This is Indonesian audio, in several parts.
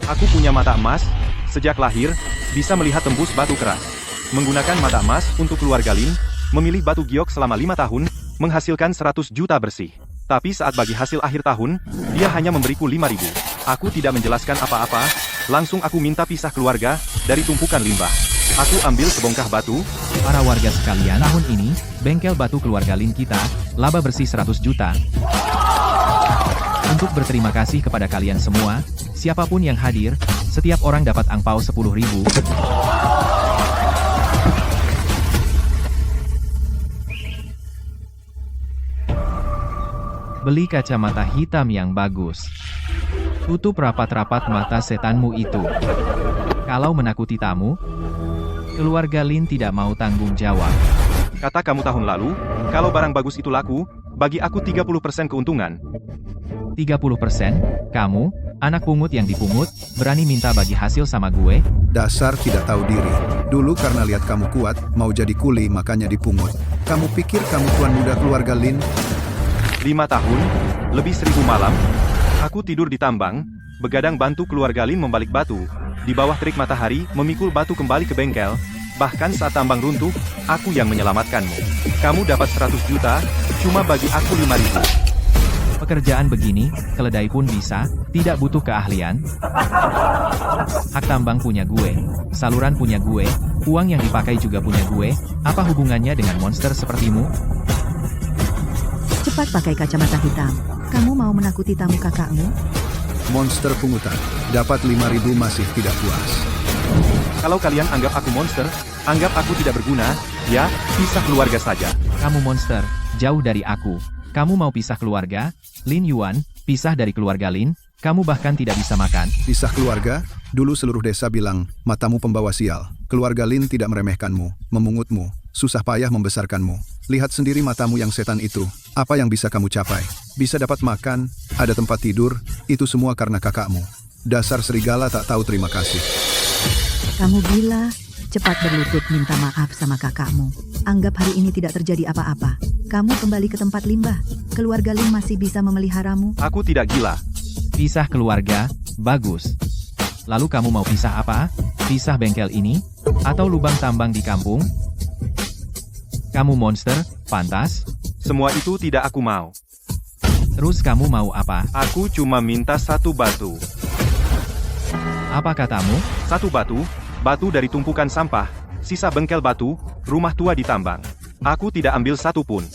Aku punya mata emas, sejak lahir, bisa melihat tembus batu keras. Menggunakan mata emas untuk keluarga Lin, memilih batu giok selama 5 tahun, menghasilkan 100 juta bersih. Tapi saat bagi hasil akhir tahun, dia hanya memberiku 5.000. Aku tidak menjelaskan apa-apa, langsung aku minta pisah keluarga, dari tumpukan limbah. Aku ambil sebongkah batu. Para warga sekalian, tahun ini, bengkel batu keluarga Lin kita, laba bersih 100 juta. Untuk berterima kasih kepada kalian semua, siapapun yang hadir, setiap orang dapat angpau 10.000. Beli kacamata hitam yang bagus. Tutup rapat-rapat mata setanmu itu. Kalau menakuti tamu, keluarga Lin tidak mau tanggung jawab. Kata kamu tahun lalu, kalau barang bagus itu laku, bagi aku 30% keuntungan. 30%? Kamu, anak pungut yang dipungut, berani minta bagi hasil sama gue? Dasar tidak tahu diri. Dulu karena lihat kamu kuat, mau jadi kuli makanya dipungut. Kamu pikir kamu tuan muda keluarga Lin? 5 tahun, lebih 1000 malam, aku tidur di tambang, begadang bantu keluarga Lin membalik batu, di bawah terik matahari, memikul batu kembali ke bengkel, bahkan saat tambang runtuh, aku yang menyelamatkanmu. Kamu dapat 100 juta, cuma bagi aku 5.000. Pekerjaan begini, keledai pun bisa, tidak butuh keahlian. Hak tambang punya gue, saluran punya gue, uang yang dipakai juga punya gue, apa hubungannya dengan monster sepertimu? Cepat pakai kacamata hitam. Kamu mau menakuti tamu kakakmu? Monster pungutan. Dapat 5.000 masih tidak puas. Kalau kalian anggap aku monster, anggap aku tidak berguna, ya, pisah keluarga saja. Kamu monster, jauh dari aku. Kamu mau pisah keluarga? Lin Yuan, pisah dari keluarga Lin, kamu bahkan tidak bisa makan. Pisah keluarga? Dulu seluruh desa bilang, matamu pembawa sial. Keluarga Lin tidak meremehkanmu, memungutmu, susah payah membesarkanmu. Lihat sendiri matamu yang setan itu, apa yang bisa kamu capai? Bisa dapat makan, ada tempat tidur, itu semua karena kakakmu. Dasar serigala tak tahu terima kasih. Kamu gila, cepat berlutut minta maaf sama kakakmu. Anggap hari ini tidak terjadi apa-apa. Kamu kembali ke tempat limbah, keluarga Lin masih bisa memeliharamu. Aku tidak gila. Pisah keluarga, bagus. Lalu kamu mau pisah apa? Pisah bengkel ini? Atau lubang tambang di kampung? Kamu monster, pantas? Semua itu tidak aku mau. Terus kamu mau apa? Aku cuma minta 1 batu. Apa katamu? 1 batu, batu dari tumpukan sampah, sisa bengkel batu, rumah tua di tambang. Aku tidak ambil 1 pun.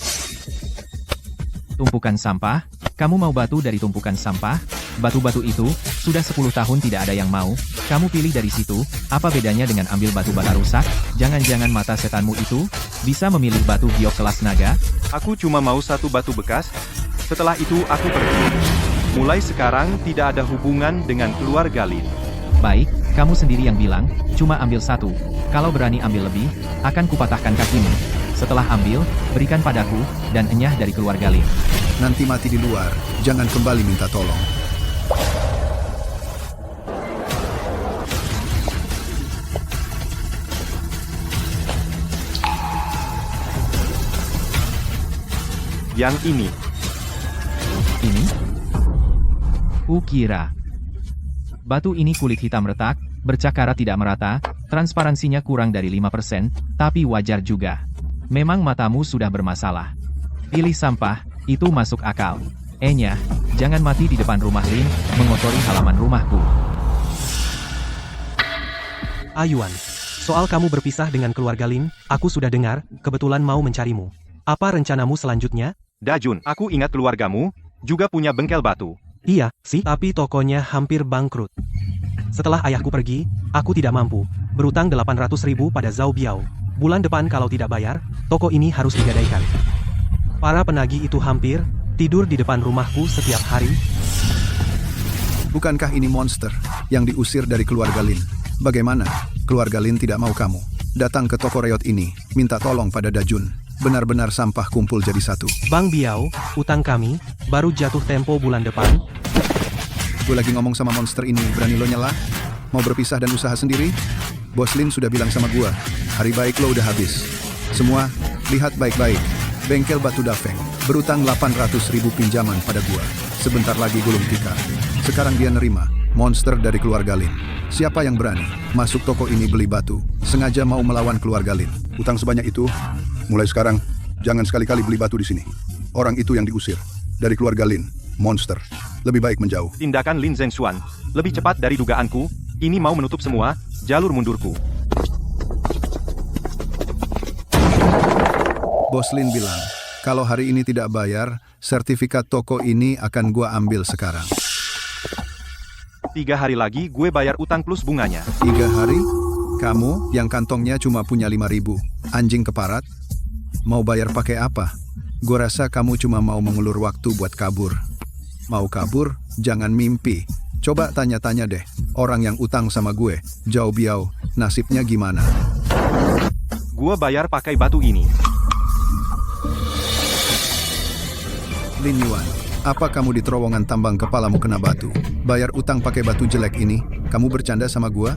Tumpukan sampah? Kamu mau batu dari tumpukan sampah? Batu-batu itu, sudah 10 tahun tidak ada yang mau. Kamu pilih dari situ, apa bedanya dengan ambil batu bata rusak? Jangan-jangan mata setanmu itu, bisa memilih batu giok kelas naga? Aku cuma mau 1 batu bekas, setelah itu aku pergi. Mulai sekarang tidak ada hubungan dengan keluarga Lin. Baik, kamu sendiri yang bilang, cuma ambil 1. Kalau berani ambil lebih, akan kupatahkan kakimu. Setelah ambil, berikan padaku, dan enyah dari keluarga Lin. Nanti mati di luar, jangan kembali minta tolong. Yang ini. Ini? Kukira. Batu ini kulit hitam retak, bercakara tidak merata, transparansinya kurang dari 5%, tapi wajar juga. Memang matamu sudah bermasalah. Pilih sampah, itu masuk akal. Enya, jangan mati di depan rumah Lin, mengotori halaman rumahku. Ayuan, soal kamu berpisah dengan keluarga Lin, aku sudah dengar, kebetulan mau mencarimu. Apa rencanamu selanjutnya? Dajun, aku ingat keluargamu, juga punya bengkel batu. Iya, sih, tapi tokonya hampir bangkrut. Setelah ayahku pergi, aku tidak mampu, berutang 800.000 pada Zhao Biao. Bulan depan kalau tidak bayar, toko ini harus digadaikan. Para penagih itu hampir tidur di depan rumahku setiap hari. Bukankah ini monster yang diusir dari keluarga Lin? Bagaimana? Keluarga Lin tidak mau kamu. Datang ke toko reot ini, minta tolong pada Dajun. Benar-benar sampah kumpul jadi satu. Bang Biao, utang kami, baru jatuh tempo bulan depan. Gue lagi ngomong sama monster ini, berani lo nyela? Mau berpisah dan usaha sendiri? Bos Lin sudah bilang sama gua, hari baik lo udah habis. Semua, lihat baik-baik. Bengkel batu Dafeng, berutang 800.000 pinjaman pada gua. Sebentar lagi gulung tikar. Sekarang dia nerima. monster dari keluarga Lin. Siapa yang berani masuk toko ini beli batu, sengaja mau melawan keluarga Lin? Utang sebanyak itu, mulai sekarang, jangan sekali-kali beli batu di sini. Orang itu yang diusir. Dari keluarga Lin, monster. Lebih baik menjauh. Tindakan Lin Zhengxuan lebih cepat dari dugaanku. Ini mau menutup semua jalur mundurku. Bos Lin bilang, kalau hari ini tidak bayar, sertifikat toko ini akan gua ambil sekarang. 3 hari lagi gue bayar utang plus bunganya. 3 hari? Kamu yang kantongnya cuma punya 5.000, anjing keparat? Mau bayar pakai apa? Gue rasa kamu cuma mau mengulur waktu buat kabur. Mau kabur? Jangan mimpi. Coba tanya-tanya deh, orang yang utang sama gue, Zhao Biao, nasibnya gimana? Gue bayar pakai batu ini. Lin Yuan, apa kamu di terowongan tambang kepalamu kena batu? Bayar utang pakai batu jelek ini? Kamu bercanda sama gua?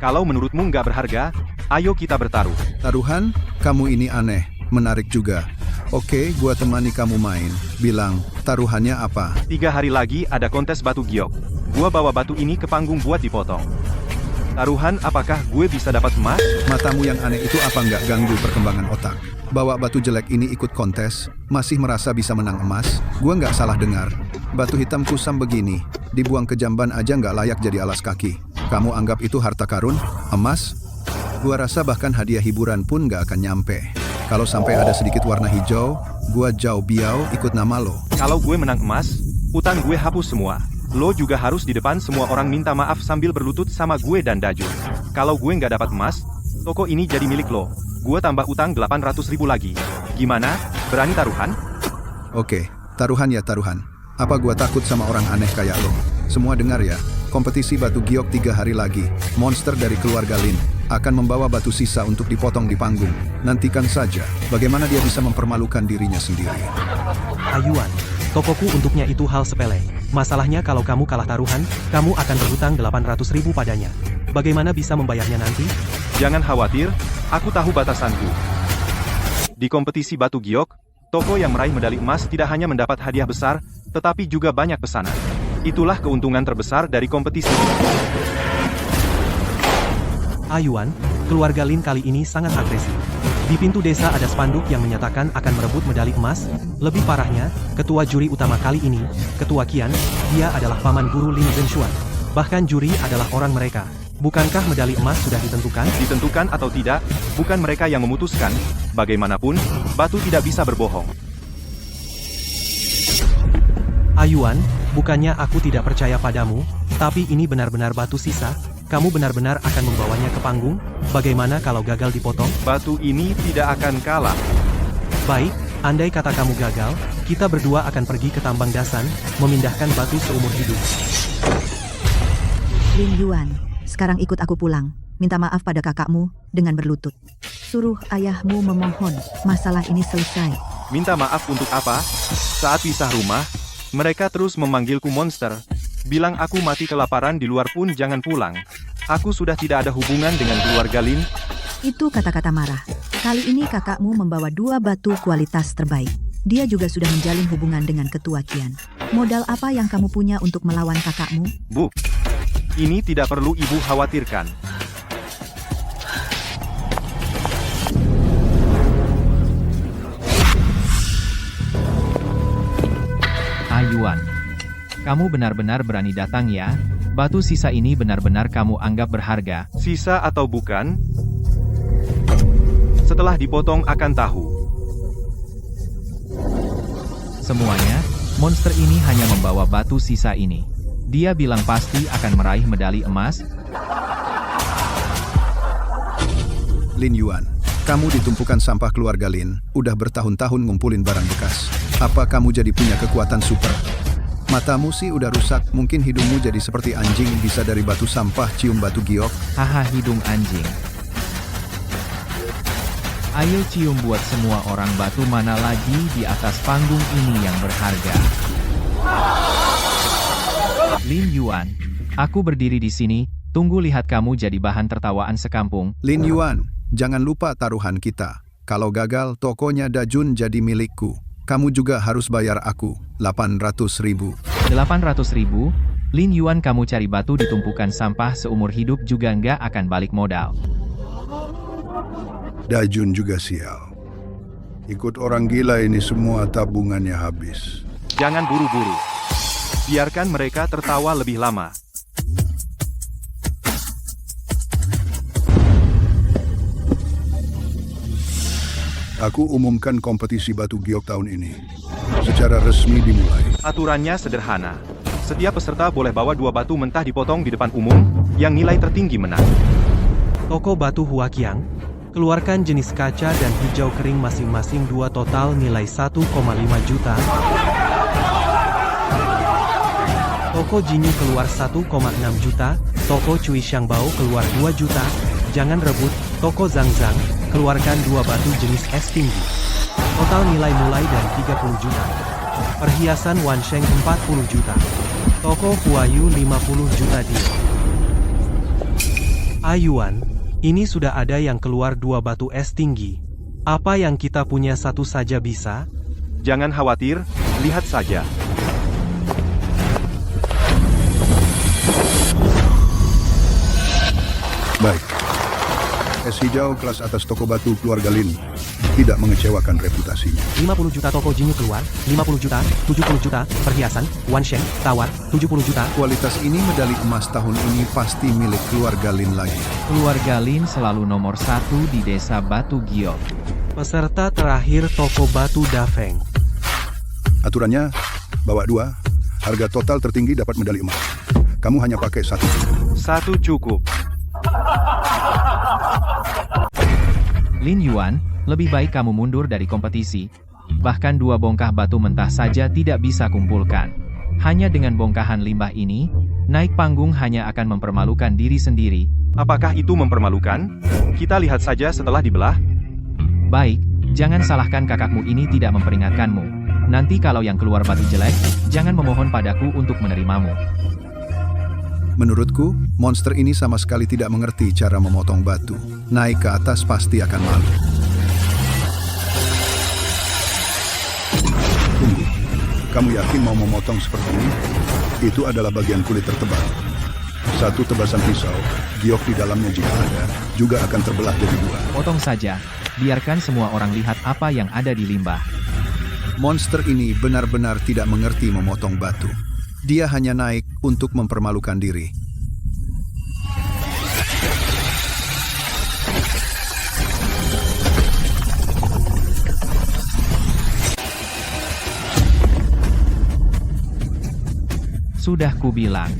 Kalau menurutmu nggak berharga, ayo kita bertaruh. Taruhan? Kamu ini aneh, menarik juga. Oke, gua temani kamu main. Bilang, taruhannya apa? 3 hari lagi ada kontes batu giok. Gua bawa batu ini ke panggung buat dipotong. Taruhan apakah gue bisa dapat emas? Matamu yang aneh itu apa nggak ganggu perkembangan otak? Bawa batu jelek ini ikut kontes, masih merasa bisa menang emas? Gua nggak salah dengar. Batu hitam kusam begini, dibuang ke jamban aja nggak layak jadi alas kaki. Kamu anggap itu harta karun? Emas? Gua rasa bahkan hadiah hiburan pun nggak akan nyampe. Kalau sampai ada sedikit warna hijau, gua Zhao Biao ikut nama lo. Kalau gue menang emas, utang gue hapus semua. Lo juga harus di depan semua orang minta maaf sambil berlutut sama gue dan Dajun. Kalau gue nggak dapat emas, toko ini jadi milik lo. Gue tambah utang 800.000 lagi. Gimana? Berani taruhan? Oke, taruhan ya taruhan. Apa gua takut sama orang aneh kayak lo? Semua dengar ya, kompetisi batu giok 3 hari lagi. Monster dari keluarga Lin akan membawa batu sisa untuk dipotong di panggung. Nantikan saja bagaimana dia bisa mempermalukan dirinya sendiri. Ayuan, tokoku untuknya itu hal sepele. Masalahnya kalau kamu kalah taruhan, kamu akan berhutang 800.000 padanya. Bagaimana bisa membayarnya nanti? Jangan khawatir, aku tahu batasanku. Di kompetisi batu giok, toko yang meraih medali emas tidak hanya mendapat hadiah besar, tetapi juga banyak pesanan. Itulah keuntungan terbesar dari kompetisi ini. Ayuan, keluarga Lin kali ini sangat agresif. Di pintu desa ada spanduk yang menyatakan akan merebut medali emas. Lebih parahnya, ketua juri utama kali ini, Ketua Qian, dia adalah paman guru Lin Zhengxuan. Bahkan juri adalah orang mereka. Bukankah medali emas sudah ditentukan? Ditentukan atau tidak, bukan mereka yang memutuskan. Bagaimanapun, batu tidak bisa berbohong. Ayuan, bukannya aku tidak percaya padamu, tapi ini benar-benar batu sisa. Kamu benar-benar akan membawanya ke panggung? Bagaimana kalau gagal dipotong? Batu ini tidak akan kalah. Baik, andai kata kamu gagal, kita berdua akan pergi ke tambang Dasan, memindahkan batu seumur hidup. Lin Yuan, sekarang ikut aku pulang. Minta maaf pada kakakmu dengan berlutut. Suruh ayahmu memohon, masalah ini selesai. Minta maaf untuk apa? Saat pisah rumah, mereka terus memanggilku monster. Bilang aku mati kelaparan di luar pun jangan pulang. Aku sudah tidak ada hubungan dengan keluarga Lin. Itu kata-kata marah. Kali ini kakakmu membawa 2 batu kualitas terbaik. Dia juga sudah menjalin hubungan dengan Ketua Qian. Modal apa yang kamu punya untuk melawan kakakmu? Bu, ini tidak perlu ibu khawatirkan. Ayuan, kamu benar-benar berani datang ya? Batu sisa ini benar-benar kamu anggap berharga. Sisa atau bukan? Setelah dipotong akan tahu. Semuanya, monster ini hanya membawa batu sisa ini. Dia bilang pasti akan meraih medali emas. Lin Yuan, kamu ditumpukan sampah keluarga Lin, udah bertahun-tahun ngumpulin barang bekas. Apa kamu jadi punya kekuatan super? Matamu sih udah rusak, mungkin hidungmu jadi seperti anjing bisa dari batu sampah cium batu giok. Haha, hidung anjing. Ayo cium buat semua orang batu mana lagi di atas panggung ini yang berharga. Lin Yuan, aku berdiri di sini, tunggu lihat kamu jadi bahan tertawaan sekampung. Lin Yuan, jangan lupa taruhan kita. Kalau gagal, tokonya Dajun jadi milikku. Kamu juga harus bayar aku 800.000. 800.000, Lin Yuan, kamu cari batu di tumpukan sampah seumur hidup juga nggak akan balik modal. Dajun juga sial. Ikut orang gila ini semua tabungannya habis. Jangan buru-buru. Biarkan mereka tertawa lebih lama. Aku umumkan kompetisi batu giok tahun ini. Secara resmi dimulai. Aturannya sederhana. Setiap peserta boleh bawa 2 batu mentah dipotong di depan umum, yang nilai tertinggi menang. Toko batu Huaqiang, keluarkan jenis kaca dan hijau kering masing-masing 2 total nilai 1,5 juta. Toko Jinyu keluar 1,6 juta, toko Cui Xiangbao keluar 2 juta. Jangan rebut, toko Zhangzhang, keluarkan 2 batu jenis es tinggi. Total nilai mulai dari 30 juta. Perhiasan Wansheng 40 juta. Toko Huayu 50 juta dia. Ayuan, ini sudah ada yang keluar 2 batu es tinggi. Apa yang kita punya satu saja bisa? Jangan khawatir, lihat saja. Baik. Es hijau kelas atas toko batu keluarga Lin tidak mengecewakan reputasinya. 50 juta toko Jinyu keluar, 50 juta, 70 juta, perhiasan, Wansheng, tawar, 70 juta. Kualitas ini medali emas tahun ini pasti milik keluarga Lin lagi. Keluarga Lin selalu nomor 1 di desa Batu Giok. Peserta terakhir toko batu Dafeng. Aturannya, bawa 2, harga total tertinggi dapat medali emas. Kamu hanya pakai 1. 1 cukup. Lin Yuan, lebih baik kamu mundur dari kompetisi. Bahkan 2 bongkah batu mentah saja tidak bisa kumpulkan. Hanya dengan bongkahan limbah ini, naik panggung hanya akan mempermalukan diri sendiri. Apakah itu mempermalukan? Kita lihat saja setelah dibelah. Baik, jangan salahkan kakakmu ini tidak memperingatkanmu. Nanti kalau yang keluar batu jelek, jangan memohon padaku untuk menerimamu. Menurutku, monster ini sama sekali tidak mengerti cara memotong batu. Naik ke atas pasti akan malu. Tunggu. Kamu yakin mau memotong seperti ini? Itu adalah bagian kulit tertebal. 1 tebasan pisau, giok di dalamnya jika ada, juga akan terbelah jadi 2. Potong saja, biarkan semua orang lihat apa yang ada di limbah. Monster ini benar-benar tidak mengerti memotong batu. Dia hanya naik untuk mempermalukan diri. Sudah kubilang,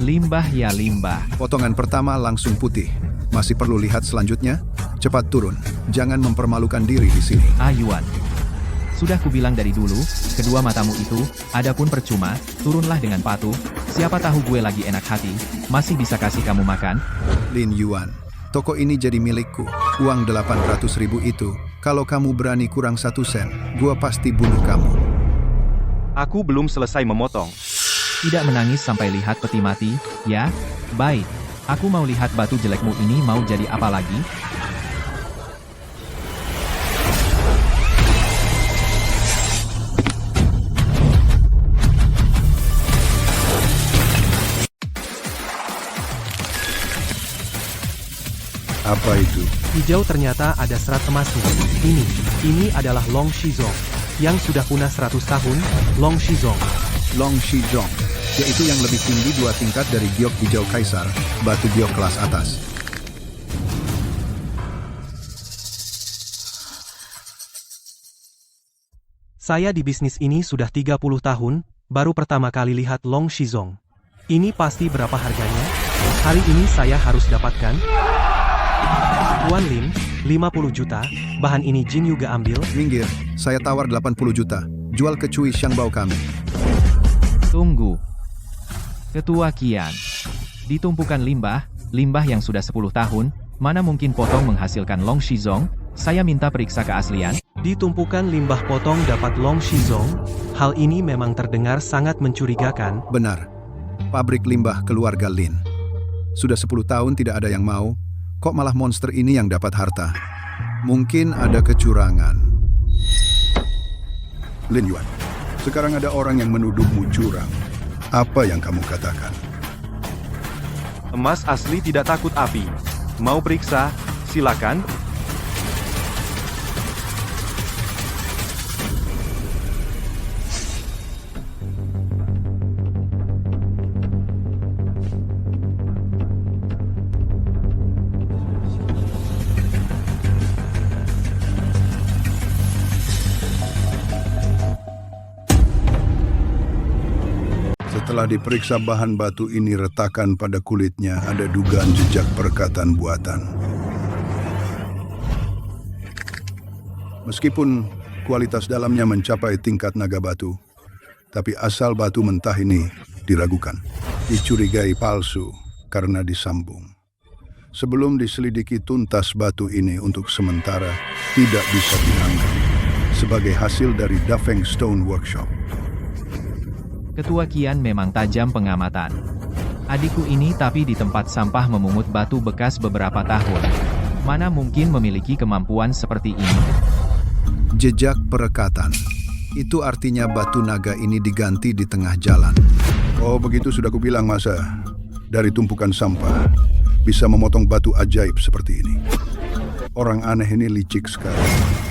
limbah ya limbah. Potongan pertama langsung putih. Masih perlu lihat selanjutnya? Cepat turun. Jangan mempermalukan diri di sini. Ayuan. Sudah kubilang dari dulu, kedua matamu itu, adapun percuma, turunlah dengan patuh. Siapa tahu gue lagi enak hati, masih bisa kasih kamu makan. Lin Yuan, toko ini jadi milikku. Uang 800.000 itu, kalau kamu berani kurang 1 sen, gua pasti bunuh kamu. Aku belum selesai memotong. Tidak menangis sampai lihat peti mati, ya? Baik, aku mau lihat batu jelekmu ini mau jadi apa lagi? Apa itu? Hijau ternyata ada serat emasnya. Ini adalah Long Shizong. Yang sudah punah 100 tahun, Long Shizong. Long Shizong, yaitu yang lebih tinggi 2 tingkat dari giok hijau kaisar, batu giok kelas atas. Saya di bisnis ini sudah 30 tahun, baru pertama kali lihat Long Shizong. Ini pasti berapa harganya? Hari ini saya harus dapatkan. Tuan Lin, 50 juta, bahan ini Jin juga ambil. Minggir, saya tawar 80 juta. Jual ke Cui Xiangbao kami. Tunggu. Ketua Qian. Ditumpukan limbah yang sudah 10 tahun, mana mungkin potong menghasilkan Long Shizong? Saya minta periksa keaslian. Ditumpukan limbah potong dapat Long Shizong, hal ini memang terdengar sangat mencurigakan. Benar. Pabrik limbah keluarga Lin. Sudah 10 tahun tidak ada yang mau. Kok malah monster ini yang dapat harta? Mungkin ada kecurangan. Lin Yuan, sekarang ada orang yang menuduhmu curang. Apa yang kamu katakan? Emas asli tidak takut api. Mau periksa? Silakan. Setelah diperiksa bahan batu ini retakan pada kulitnya ada dugaan jejak perkataan buatan. Meskipun kualitas dalamnya mencapai tingkat naga batu, tapi asal batu mentah ini diragukan. Dicurigai palsu karena disambung. Sebelum diselidiki tuntas batu ini untuk sementara tidak bisa dianggap sebagai hasil dari Dafeng Stone Workshop. Ketua Kian memang tajam pengamatan. Adikku ini tapi di tempat sampah memungut batu bekas beberapa tahun. Mana mungkin memiliki kemampuan seperti ini? Jejak perekatan. Itu artinya batu naga ini diganti di tengah jalan. Oh begitu sudah kubilang masa. Dari tumpukan sampah bisa memotong batu ajaib seperti ini. Orang aneh ini licik sekali.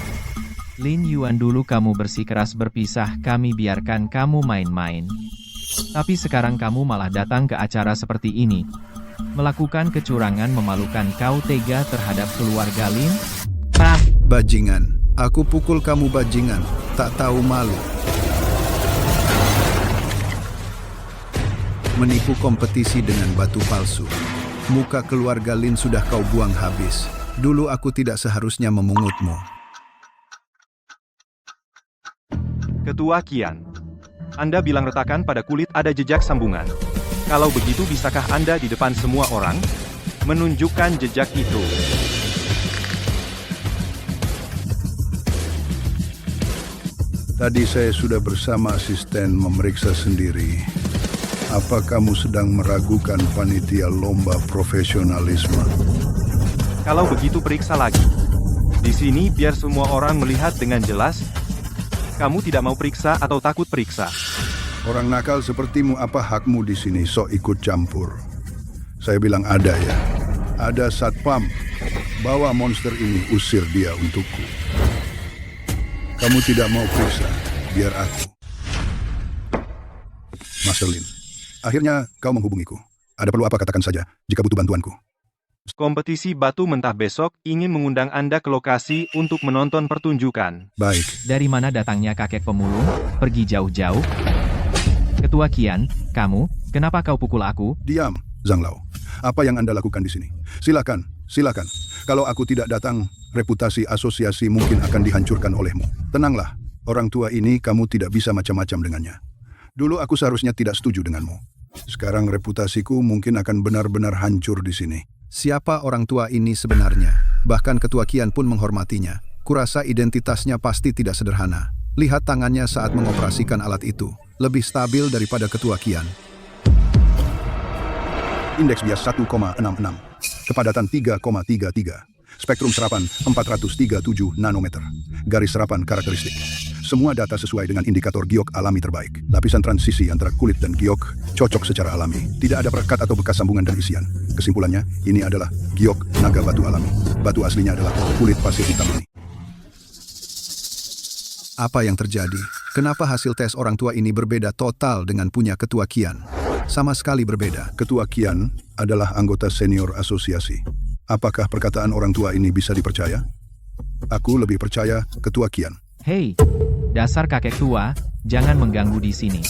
Lin Yuan, dulu kamu bersikeras berpisah, kami biarkan kamu main-main. Tapi sekarang kamu malah datang ke acara seperti ini. Melakukan kecurangan memalukan, kau tega terhadap keluarga Lin? Pah! Bajingan. Aku pukul kamu bajingan. Tak tahu malu. Menipu kompetisi dengan batu palsu. Muka keluarga Lin sudah kau buang habis. Dulu aku tidak seharusnya memungutmu. Ketua Kian. Anda bilang retakan pada kulit ada jejak sambungan. Kalau begitu bisakah Anda di depan semua orang menunjukkan jejak itu? Tadi saya sudah bersama asisten memeriksa sendiri. Apa kamu sedang meragukan panitia lomba profesionalisme? Kalau begitu periksa lagi. Di sini biar semua orang melihat dengan jelas. Kamu tidak mau periksa atau takut periksa? Orang nakal sepertimu, apa hakmu di sini sok ikut campur? Saya bilang ada ya. Ada satpam. Bawa monster ini, usir dia untukku. Kamu tidak mau periksa, biar aku. Marcelin, akhirnya kau menghubungiku. Ada perlu apa katakan saja, jika butuh bantuanku. Kompetisi batu mentah besok ingin mengundang Anda ke lokasi untuk menonton pertunjukan. Baik, Dari mana datangnya kakek pemulung? Pergi jauh-jauh? Ketua Kian, kamu, kenapa kau pukul aku? diam, Zhang Lao. Apa yang Anda lakukan di sini? Silakan, silakan. Kalau aku tidak datang, reputasi asosiasi mungkin akan dihancurkan olehmu. Tenanglah, orang tua ini kamu tidak bisa macam-macam dengannya. Dulu aku seharusnya tidak setuju denganmu. Sekarang reputasiku mungkin akan benar-benar hancur di sini. Siapa orang tua ini sebenarnya? Bahkan Ketua Kian pun menghormatinya. Kurasa identitasnya pasti tidak sederhana. Lihat tangannya saat mengoperasikan alat itu. Lebih stabil daripada Ketua Kian. Indeks bias 1,66. Kepadatan 3,33. Spektrum serapan 437 nanometer. Garis serapan karakteristik. Semua data sesuai dengan indikator giok alami terbaik. Lapisan transisi antara kulit dan giok cocok secara alami. Tidak ada perekat atau bekas sambungan dan isian. Kesimpulannya, ini adalah giok naga batu alami. Batu aslinya adalah kulit pasir hitam ini. Apa yang terjadi? Kenapa hasil tes orang tua ini berbeda total dengan punya Ketua Kian? Sama sekali berbeda. Ketua Kian adalah anggota senior asosiasi. Apakah perkataan orang tua ini bisa dipercaya? Aku lebih percaya Ketua Kian. Hei, dasar kakek tua, jangan mengganggu di sini.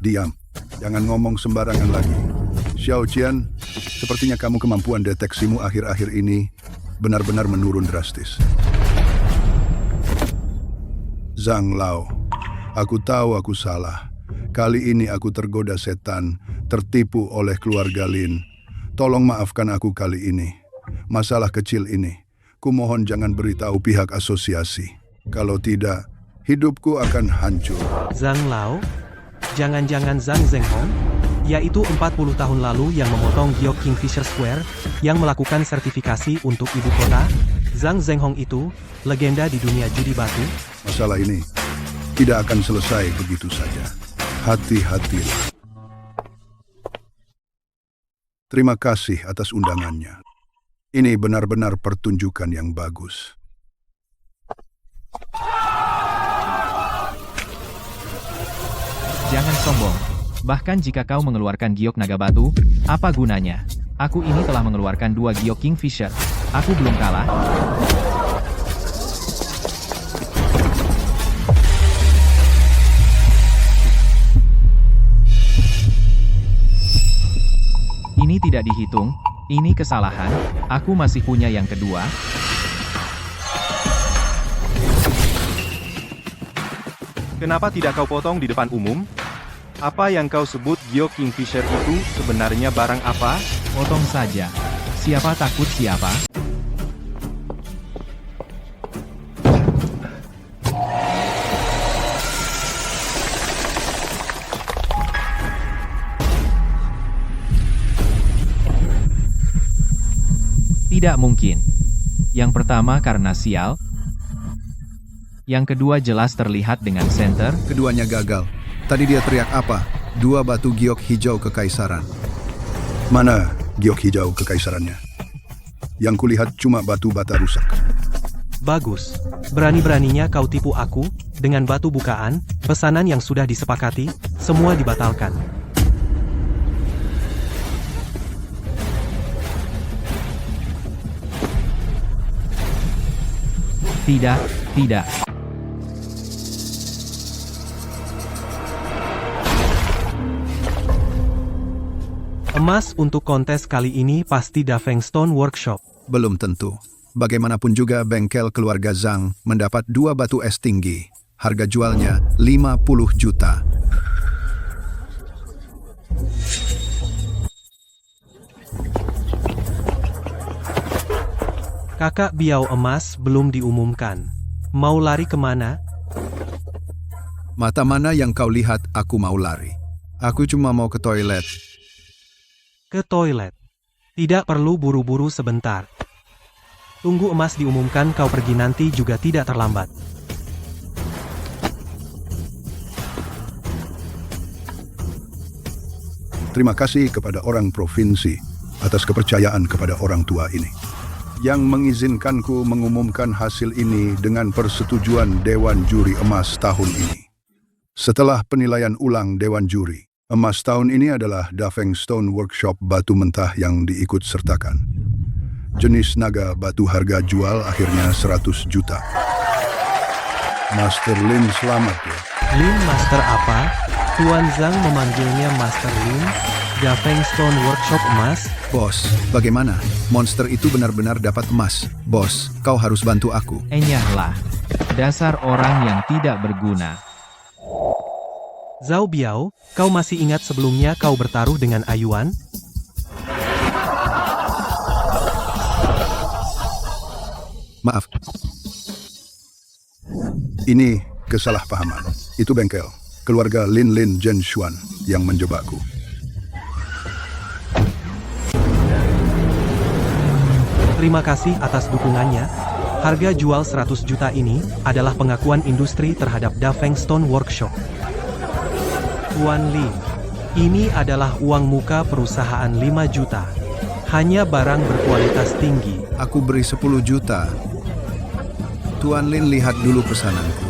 Diam. Jangan ngomong sembarangan lagi. Xiao Qian, sepertinya kamu kemampuan deteksimu akhir-akhir ini benar-benar menurun drastis. Zhang Lao, aku tahu aku salah. Kali ini aku tergoda setan, tertipu oleh keluarga Lin. Tolong maafkan aku kali ini. Masalah kecil ini, kumohon jangan beritahu pihak asosiasi. Kalau tidak, hidupku akan hancur. Zhang Lao? Jangan-jangan Zhang Zhenghong? Yaitu 40 tahun lalu yang memotong giok Kingfisher Square, yang melakukan sertifikasi untuk ibu kota? Zhang Zhenghong itu, legenda di dunia judi batu? Masalah ini tidak akan selesai begitu saja. Hati-hatilah. Terima kasih atas undangannya. Ini benar-benar pertunjukan yang bagus. Jangan sombong. Bahkan jika kau mengeluarkan giok naga batu, apa gunanya? Aku ini telah mengeluarkan 2 giok Kingfisher. Aku belum kalah. Ini tidak dihitung, ini kesalahan, aku masih punya yang kedua. Kenapa tidak kau potong di depan umum? Apa yang kau sebut giok Kingfisher itu sebenarnya barang apa? Potong saja. Siapa takut siapa? Tidak mungkin. Yang pertama karena sial. Yang kedua jelas terlihat dengan center. Keduanya gagal. Tadi dia teriak apa? 2 batu giok hijau kekaisaran. Mana giok hijau kekaisarannya? Yang kulihat cuma batu bata rusak. Bagus. Berani-beraninya kau tipu aku, dengan batu bukaan, pesanan yang sudah disepakati, semua dibatalkan. Tidak, tidak. Emas untuk kontes kali ini pasti Dafeng Stone Workshop. Belum tentu. Bagaimanapun juga bengkel keluarga Zhang mendapat 2 batu es tinggi. Harga jualnya 50 juta. Kakak Biao emas belum diumumkan. Mau lari kemana? Mata mana yang kau lihat aku mau lari? Aku cuma mau ke toilet. Ke toilet. Tidak perlu buru-buru sebentar. Tunggu emas diumumkan, kau pergi nanti juga tidak terlambat. Terima kasih kepada orang provinsi atas kepercayaan kepada orang tua ini, yang mengizinkanku mengumumkan hasil ini dengan persetujuan Dewan Juri Emas tahun ini. Setelah penilaian ulang Dewan Juri, emas tahun ini adalah Dafeng Stone Workshop batu mentah yang diikut sertakan. Jenis naga batu harga jual akhirnya 100 juta. Master Lin selamat ya. Lin Master apa? Tuan Zhang memanggilnya Master Lin. Dafeng Stone Workshop emas. Bos, bagaimana? Monster itu benar-benar dapat emas. Bos, kau harus bantu aku. Enyahlah. Dasar orang yang tidak berguna. Zhao Biao, kau masih ingat sebelumnya kau bertaruh dengan Ayuan? Maaf, Ini kesalahpahaman. Itu bengkel keluarga Lin Lin Zhenshuan yang menjebakku. Terima kasih atas dukungannya. Harga jual 100 juta ini adalah pengakuan industri terhadap Dafeng Stone Workshop. Tuan Lin, ini adalah uang muka perusahaan 5 juta. Hanya barang berkualitas tinggi. aku beri 10 juta. Tuan Lin, lihat dulu pesananku.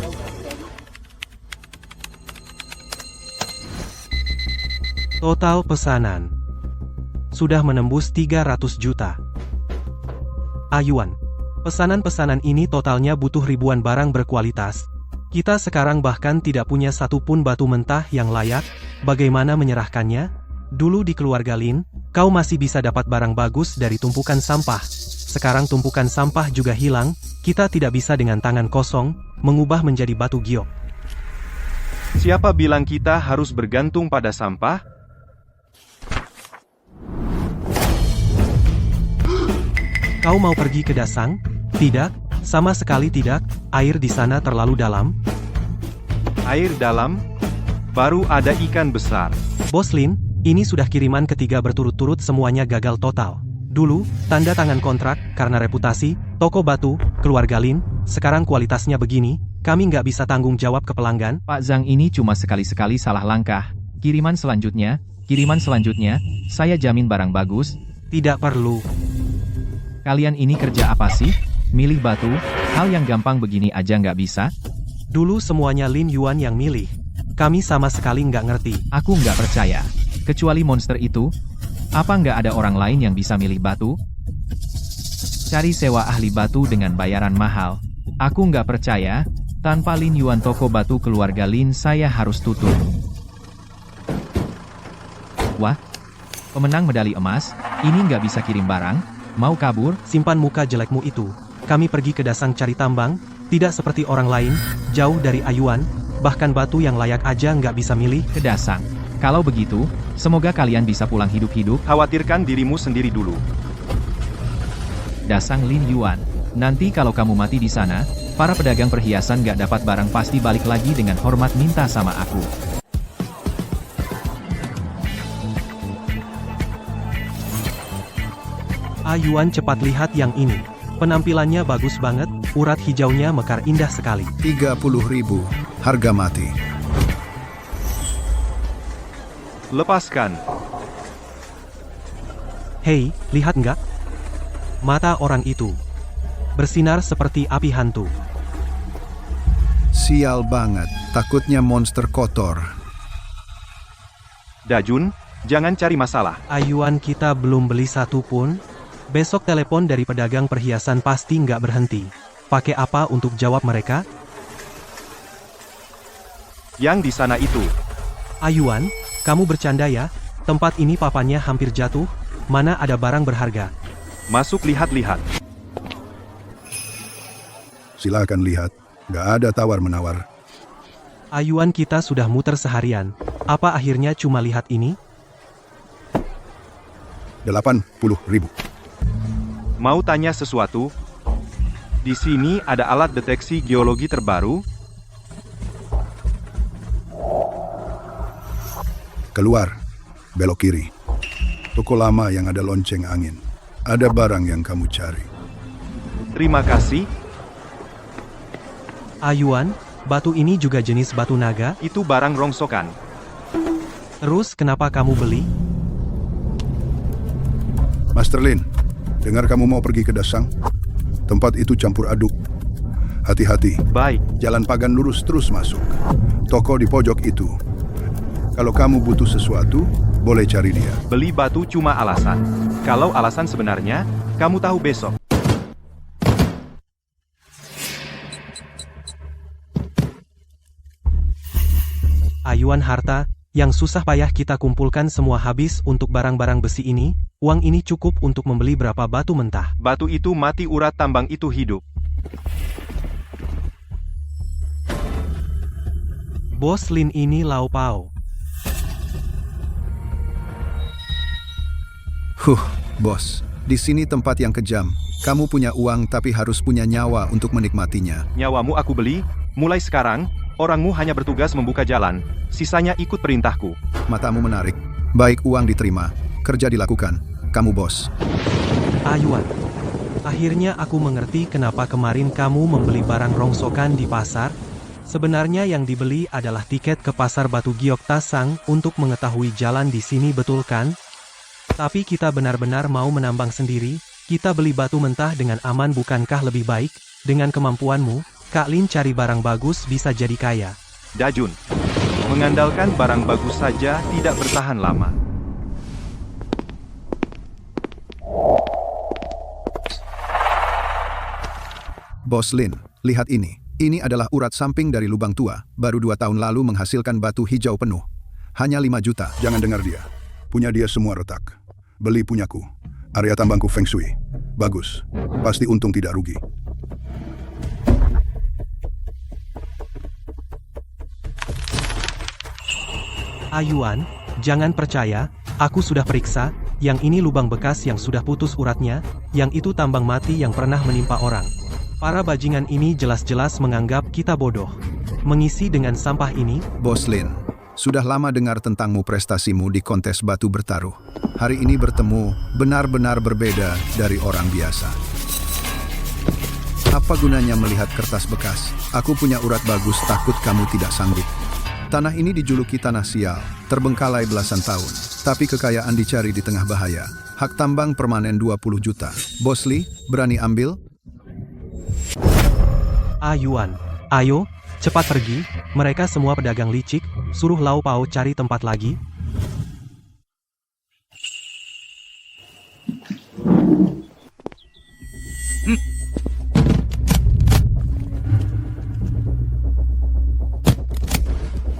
Total pesanan sudah menembus 300 juta. Ayuan, pesanan-pesanan ini totalnya butuh ribuan barang berkualitas. Kita sekarang bahkan tidak punya satupun batu mentah yang layak. Bagaimana menyerahkannya? Dulu di keluarga Lin, kau masih bisa dapat barang bagus dari tumpukan sampah. Sekarang tumpukan sampah juga hilang. Kita tidak bisa dengan tangan kosong mengubah menjadi batu giok. Siapa bilang kita harus bergantung pada sampah? Kau mau pergi ke Dasang? Tidak, sama sekali tidak. Air di sana terlalu dalam. Air dalam? Baru ada ikan besar. Bos Lin, ini sudah kiriman ketiga berturut-turut, semuanya gagal total. Dulu, tanda tangan kontrak, karena reputasi, toko batu, keluarga Lin, sekarang kualitasnya begini, kami nggak bisa tanggung jawab ke pelanggan. Pak Zhang ini cuma sekali-sekali salah langkah. Kiriman selanjutnya, saya jamin barang bagus. Tidak perlu. Kalian ini kerja apa sih? Milih batu? Hal yang gampang begini aja nggak bisa? Dulu semuanya Lin Yuan yang milih. Kami sama sekali nggak ngerti. Aku nggak percaya. Kecuali monster itu, apa nggak ada orang lain yang bisa milih batu? Cari sewa ahli batu dengan bayaran mahal. Aku nggak percaya, tanpa Lin Yuan toko batu keluarga Lin saya harus tutup. Wah, pemenang medali emas, ini nggak bisa kirim barang? Mau kabur? Simpan muka jelekmu itu. Kami pergi ke Dasang cari tambang, tidak seperti orang lain, jauh dari Ayuan, bahkan batu yang layak aja nggak bisa milih. Ke Dasang. Kalau begitu, semoga kalian bisa pulang hidup-hidup. Khawatirkan dirimu sendiri dulu. Dasang Lin Yuan. Nanti kalau kamu mati di sana, para pedagang perhiasan nggak dapat barang pasti balik lagi dengan hormat minta sama aku. Ayuan cepat lihat yang ini. Penampilannya bagus banget, urat hijaunya mekar indah sekali. 30.000, harga mati. Lepaskan. Hei, lihat nggak? Mata orang itu bersinar seperti api hantu. Sial banget, takutnya monster kotor. Dajun, jangan cari masalah. Ayuan kita belum beli satu pun. Besok telepon dari pedagang perhiasan pasti nggak berhenti. Pakai apa untuk jawab mereka? Yang di sana itu. Ayuan, kamu bercanda ya? Tempat ini papanya hampir jatuh. Mana ada barang berharga? Masuk lihat-lihat. Silakan lihat, nggak ada tawar-menawar. Ayuan kita sudah muter seharian. Apa akhirnya cuma lihat ini? 80.000. Mau tanya sesuatu? Di sini ada alat deteksi geologi terbaru. Keluar, belok kiri. Toko lama yang ada lonceng angin. Ada barang yang kamu cari. Terima kasih. Ayuan, batu ini juga jenis batu naga. Itu barang rongsokan. Terus kenapa kamu beli? Master Lin, dengar kamu mau pergi ke Dasang? Tempat itu campur aduk. Hati-hati, Baik. jalan pagan lurus terus masuk. Toko di pojok itu. Kalau kamu butuh sesuatu, boleh cari dia. Beli batu cuma alasan. Kalau alasan sebenarnya, kamu tahu besok. Ayuan harta, yang susah payah kita kumpulkan semua habis untuk barang-barang besi ini. Uang ini cukup untuk membeli berapa batu mentah. Batu itu mati, urat tambang itu hidup. Bos Lin ini Lau Pao. Bos, di sini tempat yang kejam. Kamu punya uang tapi harus punya nyawa untuk menikmatinya. Nyawamu aku beli, mulai sekarang, orangmu hanya bertugas membuka jalan, sisanya ikut perintahku. Matamu menarik. Baik, uang diterima, kerja dilakukan. Kamu bos. Ayuan. Akhirnya aku mengerti kenapa kemarin kamu membeli barang rongsokan di pasar. Sebenarnya yang dibeli adalah tiket ke pasar Batu Giok Tasang untuk mengetahui jalan di sini, betul kan? Tapi kita benar-benar mau menambang sendiri. Kita beli batu mentah dengan aman, bukankah lebih baik? Dengan kemampuanmu, Kak Lin cari barang bagus bisa jadi kaya. Dajun, mengandalkan barang bagus saja tidak bertahan lama. Bos Lin, lihat ini. Ini adalah urat samping dari lubang tua. Baru 2 tahun lalu menghasilkan batu hijau penuh. Hanya 5 juta. Jangan dengar dia. Punya dia semua retak. Beli punyaku. Area tambangku Feng Shui. Bagus. Pasti untung tidak rugi. Ayuan, jangan percaya, aku sudah periksa, yang ini lubang bekas yang sudah putus uratnya, yang itu tambang mati yang pernah menimpa orang. Para bajingan ini jelas-jelas menganggap kita bodoh. Mengisi dengan sampah ini. Bos Lin, sudah lama dengar tentangmu, prestasimu di kontes batu bertaruh. Hari ini bertemu, benar-benar berbeda dari orang biasa. Apa gunanya melihat kertas bekas? Aku punya urat bagus, takut kamu tidak sanggup. Tanah ini dijuluki tanah sial, terbengkalai belasan tahun. Tapi kekayaan dicari di tengah bahaya. Hak tambang permanen 20 juta. Bos Lee, berani ambil? Yuan, ayo, cepat pergi. Mereka semua pedagang licik, suruh Lau Pao cari tempat lagi.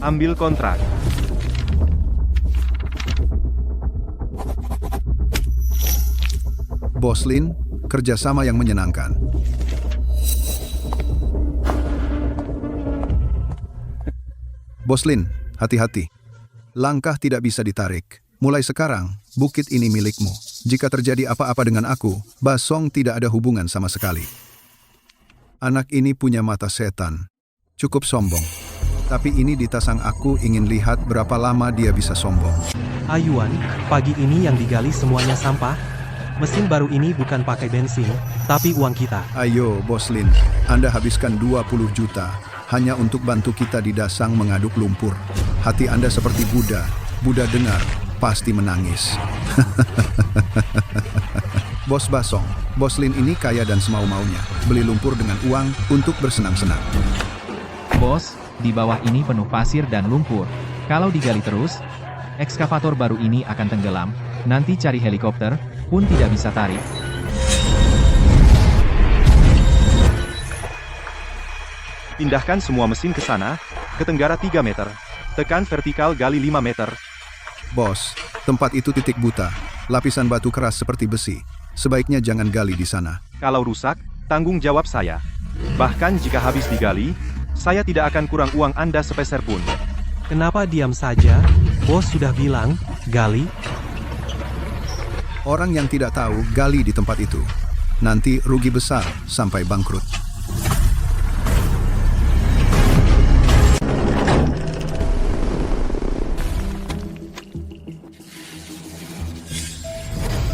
Ambil kontrak. Bos Lin, kerjasama yang menyenangkan. Bos Lin, hati-hati. Langkah tidak bisa ditarik. Mulai sekarang, bukit ini milikmu. Jika terjadi apa-apa dengan aku, Basong tidak ada hubungan sama sekali. Anak ini punya mata setan. Cukup sombong. Tapi ini ditasang aku ingin lihat berapa lama dia bisa sombong. Yuan, pagi ini yang digali semuanya sampah. Mesin baru ini bukan pakai bensin, tapi uang kita. Ayo, Bos Lin, Anda habiskan 20 juta hanya untuk bantu kita di Dasang mengaduk lumpur. Hati Anda seperti Buddha. Buddha dengar, pasti menangis. Bos Basong, Bos Lin ini kaya dan semau-maunya. Beli lumpur dengan uang untuk bersenang-senang. Bos, di bawah ini penuh pasir dan lumpur. Kalau digali terus, ekskavator baru ini akan tenggelam. Nanti cari helikopter pun tidak bisa tarik. Pindahkan semua mesin ke sana, ke tenggara 3 meter. Tekan vertikal gali 5 meter. Bos, tempat itu titik buta. Lapisan batu keras seperti besi. Sebaiknya jangan gali di sana. Kalau rusak, tanggung jawab saya. Bahkan jika habis digali, saya tidak akan kurang uang Anda sepeser pun. Kenapa diam saja? Bos sudah bilang, gali. Orang yang tidak tahu gali di tempat itu. Nanti rugi besar sampai bangkrut.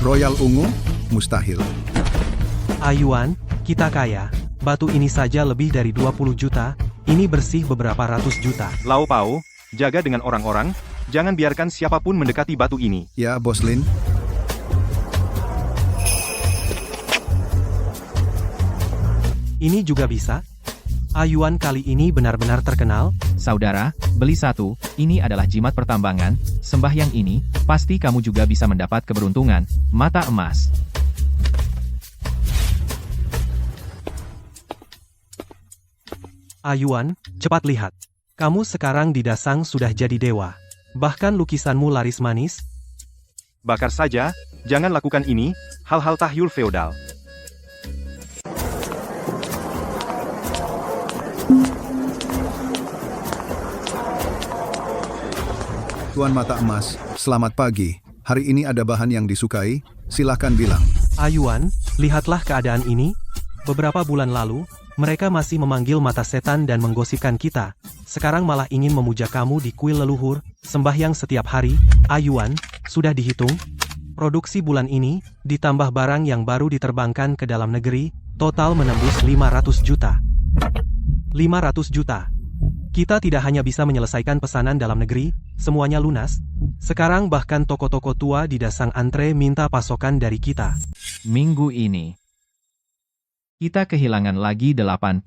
Royal Ungu? Mustahil. Yuan, kita kaya. Batu ini saja lebih dari 20 juta, ini bersih beberapa ratus juta. Lau Pao, jaga dengan orang-orang, jangan biarkan siapapun mendekati batu ini. Ya, Bos Lin. Ini juga bisa? Yuan kali ini benar-benar terkenal. Saudara, beli satu, ini adalah jimat pertambangan, sembahyang ini, pasti kamu juga bisa mendapat keberuntungan, mata emas. Yuan, cepat lihat. Kamu sekarang di Dasang sudah jadi dewa. Bahkan lukisanmu laris manis. Bakar saja, jangan lakukan ini, hal-hal tahyul feodal. Tuan Mata Emas, selamat pagi. Hari ini ada bahan yang disukai, silakan bilang. Yuan, lihatlah keadaan ini. Beberapa bulan lalu, mereka masih memanggil mata setan dan menggosipkan kita. Sekarang malah ingin memuja kamu di kuil leluhur, sembahyang setiap hari. Yuan, sudah dihitung? Produksi bulan ini, ditambah barang yang baru diterbangkan ke dalam negeri, total menembus 500 juta. 500 juta. Kita tidak hanya bisa menyelesaikan pesanan dalam negeri, semuanya lunas. Sekarang bahkan toko-toko tua di Dasang Antre minta pasokan dari kita. Minggu ini, kita kehilangan lagi 80%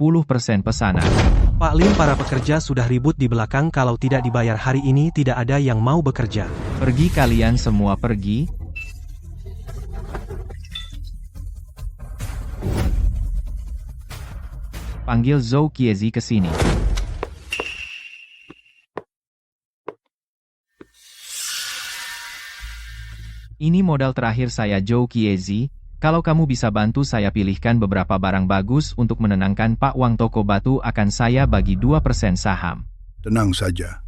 pesanan. Pak Lim, para pekerja sudah ribut di belakang, kalau tidak dibayar hari ini tidak ada yang mau bekerja. Pergi kalian semua pergi. Panggil Zhou Qiezi ke sini. Ini modal terakhir saya, Zhou Qiezi. Kalau kamu bisa bantu saya pilihkan beberapa barang bagus untuk menenangkan Pak Wang, toko batu akan saya bagi 2% saham. Tenang saja.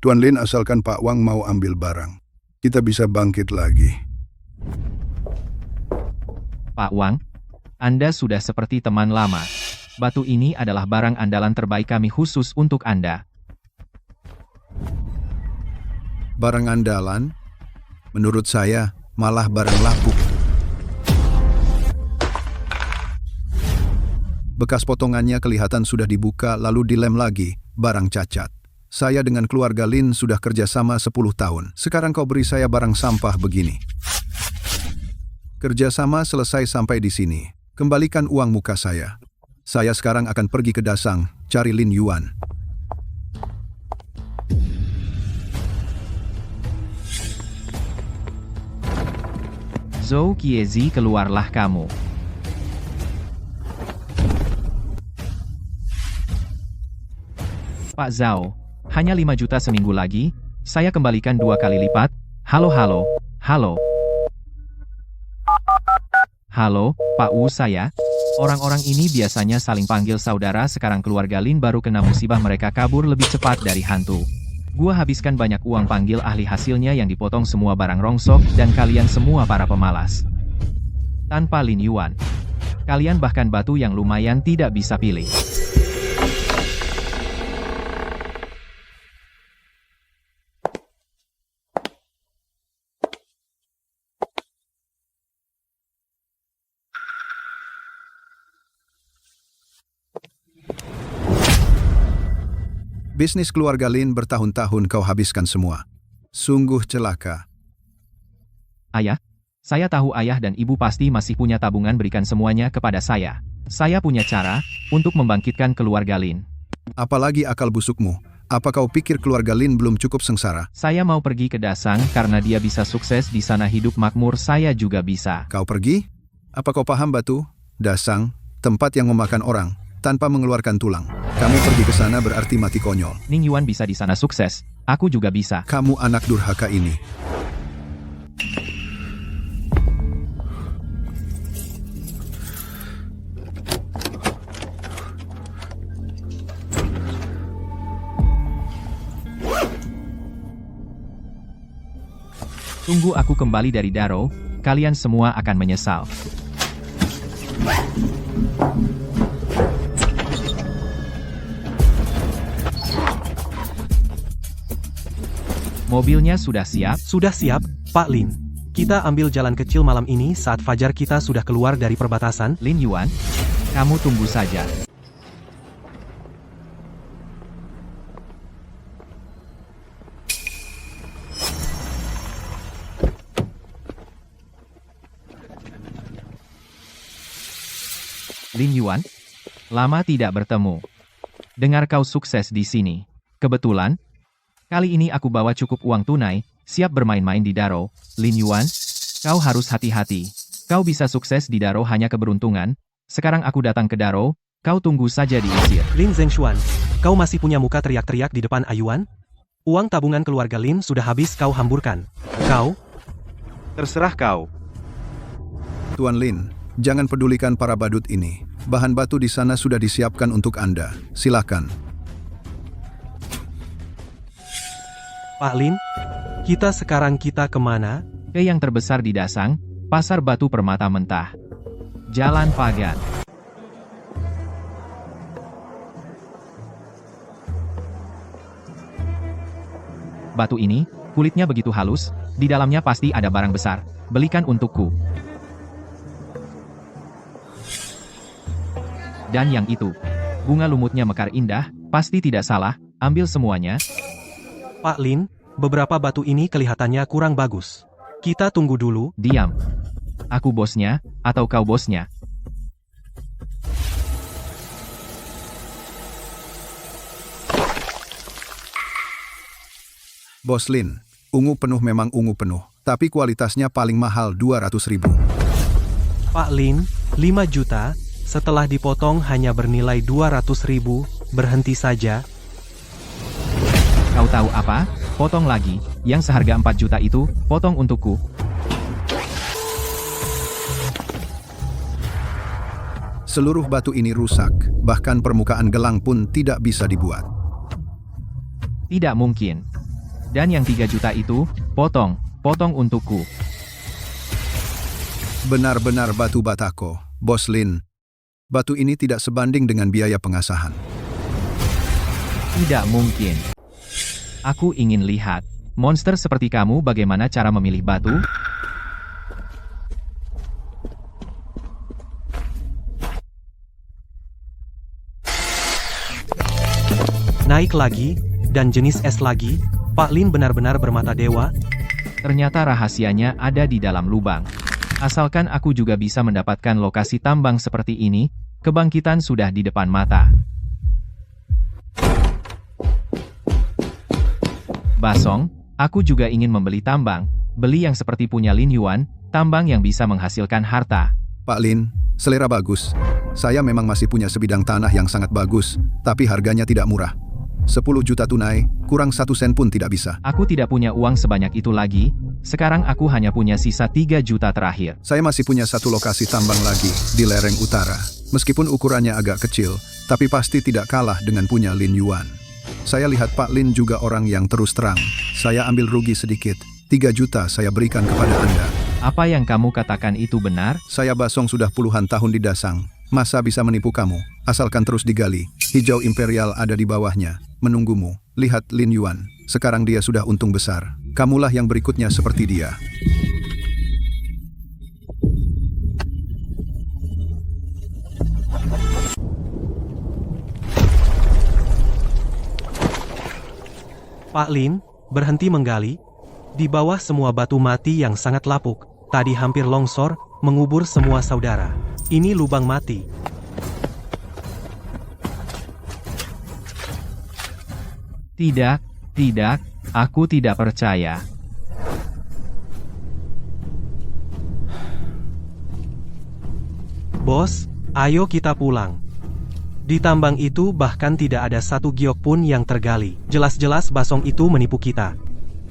Tuan Lin, asalkan Pak Wang mau ambil barang, kita bisa bangkit lagi. Pak Wang, Anda sudah seperti teman lama. Batu ini adalah barang andalan terbaik kami khusus untuk Anda. Barang andalan? Menurut saya, malah barang lapuk. Bekas potongannya kelihatan sudah dibuka lalu dilem lagi, barang cacat. Saya dengan keluarga Lin sudah kerjasama 10 tahun. Sekarang kau beri saya barang sampah begini. Kerjasama selesai sampai di sini. Kembalikan uang muka saya. Saya sekarang akan pergi ke Dasang, cari Lin Yuan. Zhou Qiezi, keluarlah kamu. Pak Zhao, hanya 5 juta seminggu lagi, saya kembalikan 2 kali lipat. Halo. Halo, Pak Wu saya. Orang-orang ini biasanya saling panggil saudara, sekarang keluarga Lin baru kena musibah, mereka kabur lebih cepat dari hantu. Gua habiskan banyak uang panggil ahli, hasilnya yang dipotong semua barang rongsok dan kalian semua para pemalas. Tanpa Lin Yuan, kalian bahkan batu yang lumayan tidak bisa pilih. Bisnis keluarga Lin bertahun-tahun kau habiskan semua. Sungguh celaka. Ayah, saya tahu ayah dan ibu pasti masih punya tabungan, berikan semuanya kepada saya. Saya punya cara untuk membangkitkan keluarga Lin. Apalagi akal busukmu. Apa kau pikir keluarga Lin belum cukup sengsara? Saya mau pergi ke Dasang karena dia bisa sukses di sana, hidup makmur, saya juga bisa. Kau pergi? Apa kau paham, Batu? Dasang, tempat yang memakan orang, tanpa mengeluarkan tulang. Kamu pergi ke sana berarti mati konyol. Ning Yuan bisa di sana sukses, aku juga bisa. Kamu anak durhaka ini. Tunggu aku kembali dari Daro, kalian semua akan menyesal. Mobilnya sudah siap? Sudah siap, Pak Lin. Kita ambil jalan kecil malam ini saat fajar kita sudah keluar dari perbatasan. Lin Yuan, kamu tunggu saja. Lin Yuan, lama tidak bertemu. Dengar kau sukses di sini. Kebetulan, kali ini aku bawa cukup uang tunai, siap bermain-main di Daro. Lin Yuan, kau harus hati-hati. Kau bisa sukses di Daro hanya keberuntungan. Sekarang aku datang ke Daro, kau tunggu saja diusir. Lin Zhengshuan, kau masih punya muka teriak-teriak di depan Ayuan? Uang tabungan keluarga Lin sudah habis kau hamburkan. Kau? Terserah kau. Tuan Lin, jangan pedulikan para badut ini. Bahan batu di sana sudah disiapkan untuk Anda. Silakan. Pak Lin, kita sekarang kemana? Ke yang terbesar di Dasang, Pasar Batu Permata Mentah. Jalan Pagan. Batu ini, kulitnya begitu halus, di dalamnya pasti ada barang besar. Belikan untukku. Dan yang itu, bunga lumutnya mekar indah, pasti tidak salah, ambil semuanya. Pak Lin, beberapa batu ini kelihatannya kurang bagus. Kita tunggu dulu. Diam. Aku bosnya, atau kau bosnya? Bos Lin, ungu penuh memang ungu penuh, tapi kualitasnya paling mahal 200.000. Pak Lin, 5 juta, setelah dipotong hanya bernilai 200.000, berhenti saja. Kau tahu apa? Potong lagi, yang seharga 4 juta itu, potong untukku. Seluruh batu ini rusak, bahkan permukaan gelang pun tidak bisa dibuat. Tidak mungkin. Dan yang 3 juta itu, potong untukku. Benar-benar batu batako, Bos Lin. Batu ini tidak sebanding dengan biaya pengasahan. Tidak mungkin. Aku ingin lihat, monster seperti kamu bagaimana cara memilih batu? naik lagi, dan jenis es lagi. Pak Lin benar-benar bermata dewa. Ternyata rahasianya ada di dalam lubang. Asalkan aku juga bisa mendapatkan lokasi tambang seperti ini, kebangkitan sudah di depan mata. Basong, aku juga ingin membeli tambang, beli yang seperti punya Lin Yuan, tambang yang bisa menghasilkan harta. Pak Lin, selera bagus. Saya memang masih punya sebidang tanah yang sangat bagus, tapi harganya tidak murah. 10 juta tunai, kurang 1 sen pun tidak bisa. Aku tidak punya uang sebanyak itu lagi, sekarang aku hanya punya sisa 3 juta terakhir. Saya masih punya satu lokasi tambang lagi, di lereng utara. Meskipun ukurannya agak kecil, tapi pasti tidak kalah dengan punya Lin Yuan. Saya lihat Pak Lin juga orang yang terus terang. Saya ambil rugi sedikit, 3 juta saya berikan kepada Anda. Apa yang kamu katakan itu benar? Saya Basong sudah puluhan tahun di Dasang. Masa bisa menipu kamu? Asalkan terus digali. Hijau imperial ada di bawahnya, menunggumu. Lihat Lin Yuan, sekarang dia sudah untung besar. Kamulah yang berikutnya seperti dia. Pak Lin, berhenti menggali. Di bawah semua batu mati yang sangat lapuk, tadi hampir longsor, mengubur semua saudara. Ini lubang mati. Tidak, aku tidak percaya. Bos, ayo kita pulang. Di tambang itu bahkan tidak ada satu giok pun yang tergali. Jelas-jelas Basong itu menipu kita.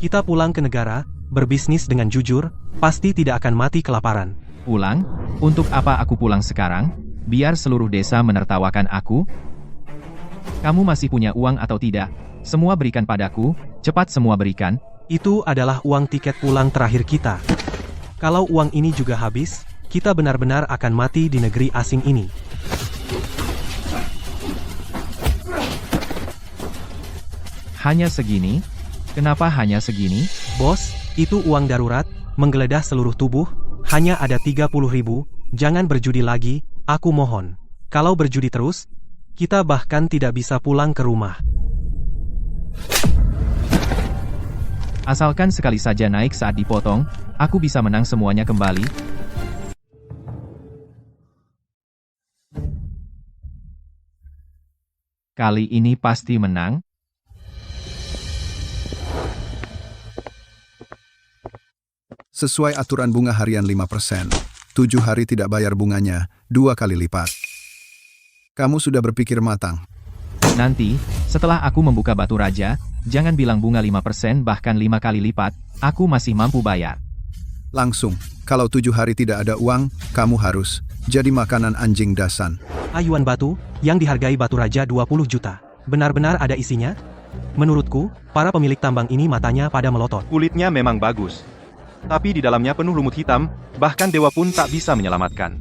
Kita pulang ke negara, berbisnis dengan jujur, pasti tidak akan mati kelaparan. Pulang? Untuk apa aku pulang sekarang? Biar seluruh desa menertawakan aku? Kamu masih punya uang atau tidak? Semua berikan padaku, cepat semua berikan. Itu adalah uang tiket pulang terakhir kita. Kalau uang ini juga habis, kita benar-benar akan mati di negeri asing ini. Hanya segini? Kenapa hanya segini? Bos, itu uang darurat, menggeledah seluruh tubuh, hanya ada 30.000, jangan berjudi lagi, aku mohon. Kalau berjudi terus, kita bahkan tidak bisa pulang ke rumah. Asalkan sekali saja naik saat dipotong, aku bisa menang semuanya kembali. Kali ini pasti menang. Sesuai aturan bunga harian 5%, 7 hari tidak bayar bunganya, 2 kali lipat. Kamu sudah berpikir matang. Nanti, setelah aku membuka batu raja, jangan bilang bunga 5% bahkan 5 kali lipat, aku masih mampu bayar. Langsung, kalau 7 hari tidak ada uang, kamu harus jadi makanan anjing Dasan. Ayuan batu, yang dihargai batu raja 20 juta. Benar-benar ada isinya? Menurutku, para pemilik tambang ini matanya pada melotot. Kulitnya memang bagus. Tapi di dalamnya penuh lumut hitam, bahkan dewa pun tak bisa menyelamatkan.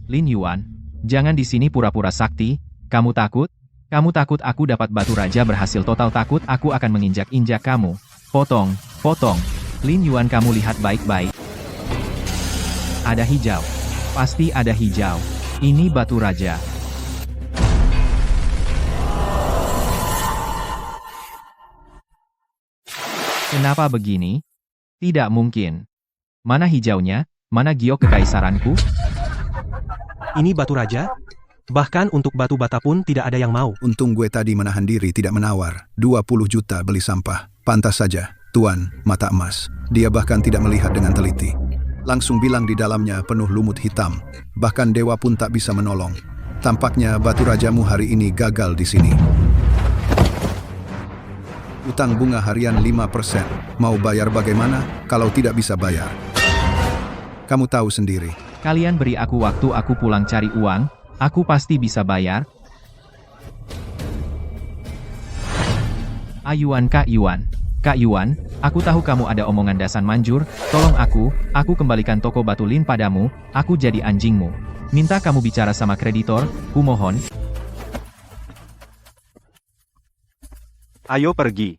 Lin Yuan, jangan di sini pura-pura sakti, kamu takut? Kamu takut aku dapat batu raja berhasil total takut aku akan menginjak-injak kamu. Potong, potong. Lin Yuan kamu lihat baik-baik. Ada hijau. Pasti ada hijau. Ini batu raja. Kenapa begini? Tidak mungkin. Mana hijaunya? Mana giok kekaisaranku? Ini batu raja? Bahkan untuk batu bata pun tidak ada yang mau. Untung gue tadi menahan diri tidak menawar. 20 juta beli sampah. Pantas saja, Tuan, mata emas. Dia bahkan tidak melihat dengan teliti. Langsung bilang di dalamnya penuh lumut hitam. Bahkan dewa pun tak bisa menolong. Tampaknya batu rajamu hari ini gagal di sini. Utang bunga harian 5%. Mau bayar bagaimana kalau tidak bisa bayar? Kamu tahu sendiri. Kalian beri aku waktu aku pulang cari uang, aku pasti bisa bayar. Ayuan Kak Yuan. Kak Yuan, aku tahu kamu ada omongan Dasan manjur, tolong aku kembalikan toko batu Lin padamu, aku jadi anjingmu. Minta kamu bicara sama kreditor, ku mohon. Ayo pergi.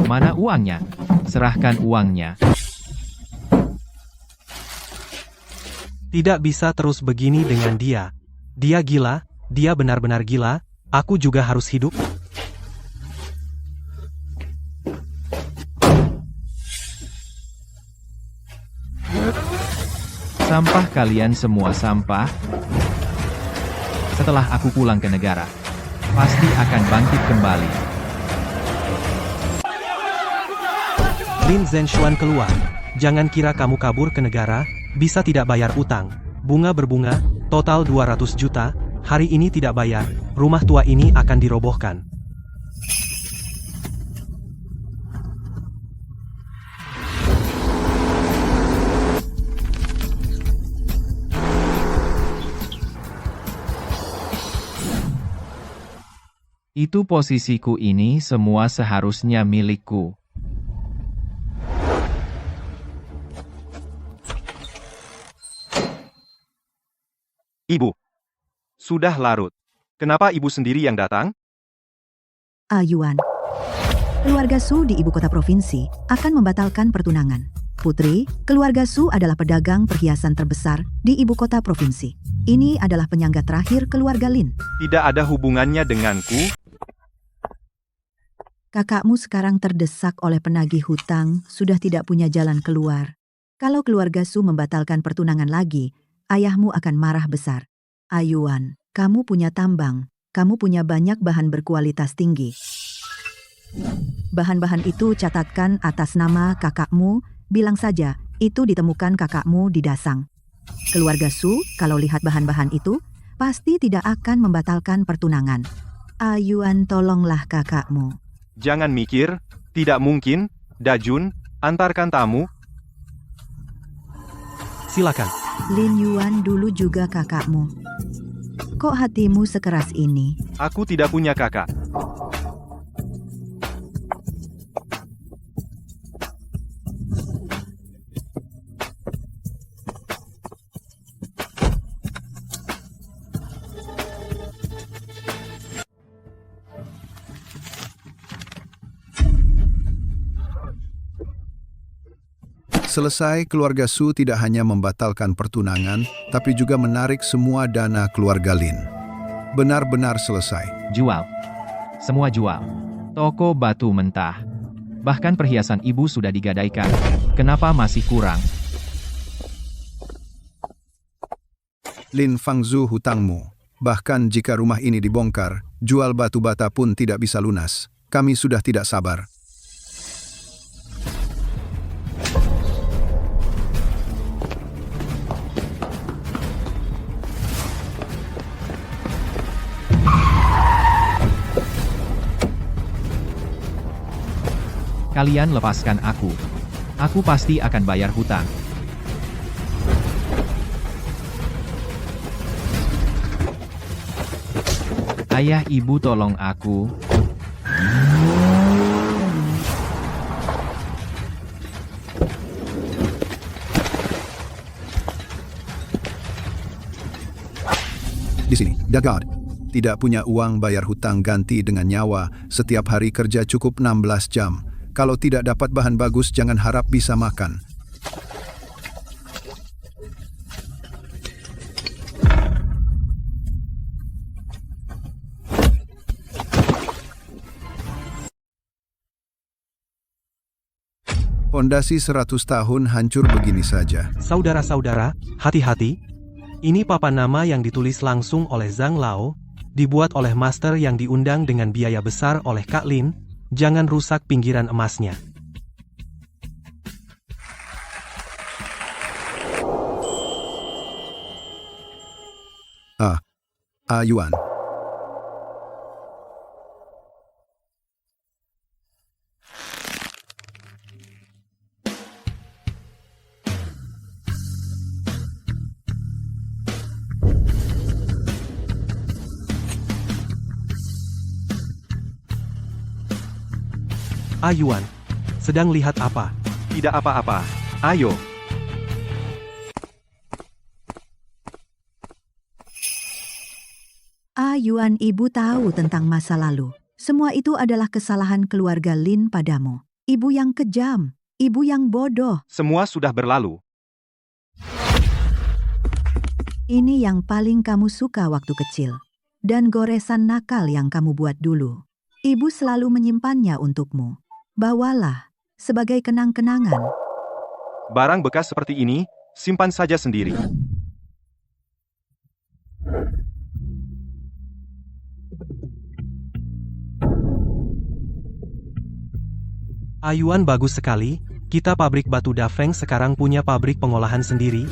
Mana uangnya? Serahkan uangnya. Tidak bisa terus begini dengan dia. Dia gila, dia benar-benar gila, aku juga harus hidup. Sampah kalian semua sampah. Setelah aku pulang ke negara, pasti akan bangkit kembali. Lin Zenshuan keluar. Jangan kira kamu kabur ke negara, bisa tidak bayar utang. Bunga berbunga, total 200 juta, hari ini tidak bayar, rumah tua ini akan dirobohkan. Itu posisiku ini semua seharusnya milikku. Ibu. Sudah larut. Kenapa ibu sendiri yang datang? Yuan. Keluarga Su di ibu kota provinsi akan membatalkan pertunangan. Putri, keluarga Su adalah pedagang perhiasan terbesar di ibu kota provinsi. Ini adalah penyangga terakhir keluarga Lin. Tidak ada hubungannya denganku. Kakakmu sekarang terdesak oleh penagih hutang, sudah tidak punya jalan keluar. Kalau keluarga Su membatalkan pertunangan lagi, ayahmu akan marah besar. Yuan, kamu punya tambang, kamu punya banyak bahan berkualitas tinggi. Bahan-bahan itu catatkan atas nama kakakmu, bilang saja itu ditemukan kakakmu di Dasang. Keluarga Su, kalau lihat bahan-bahan itu, pasti tidak akan membatalkan pertunangan. Yuan, tolonglah kakakmu. Jangan mikir, tidak mungkin. Dajun, antarkan tamu. Silakan. Lin Yuan dulu juga kakakmu. Kok hatimu sekeras ini? Aku tidak punya kakak. Selesai, keluarga Su tidak hanya membatalkan pertunangan, tapi juga menarik semua dana keluarga Lin. Benar-benar selesai. Jual. Semua jual. Toko batu mentah. Bahkan perhiasan ibu sudah digadaikan. Kenapa masih kurang? Lin Fangzu hutangmu. Bahkan jika rumah ini dibongkar, jual batu bata pun tidak bisa lunas. Kami sudah tidak sabar. Kalian lepaskan aku. Aku pasti akan bayar hutang. Ayah ibu tolong aku. Di sini, Dagad. Tidak punya uang bayar hutang ganti dengan nyawa, setiap hari kerja cukup 16 jam. Kalau tidak dapat bahan bagus, jangan harap bisa makan. Pondasi 100 tahun hancur begini saja. Saudara-saudara, hati-hati. Ini papan nama yang ditulis langsung oleh Zhang Lao, dibuat oleh master yang diundang dengan biaya besar oleh Kak Lin. Jangan rusak pinggiran emasnya. Yuan. Yuan, sedang lihat apa? Tidak apa-apa. Ayo. Yuan, ibu tahu tentang masa lalu. Semua itu adalah kesalahan keluarga Lin padamu. Ibu yang kejam, ibu yang bodoh. Semua sudah berlalu. Ini yang paling kamu suka waktu kecil. Dan goresan nakal yang kamu buat dulu. Ibu selalu menyimpannya untukmu. Bawalah, sebagai kenang-kenangan. Barang bekas seperti ini, simpan saja sendiri. Ayuan bagus sekali, kita pabrik batu Dafeng sekarang punya pabrik pengolahan sendiri.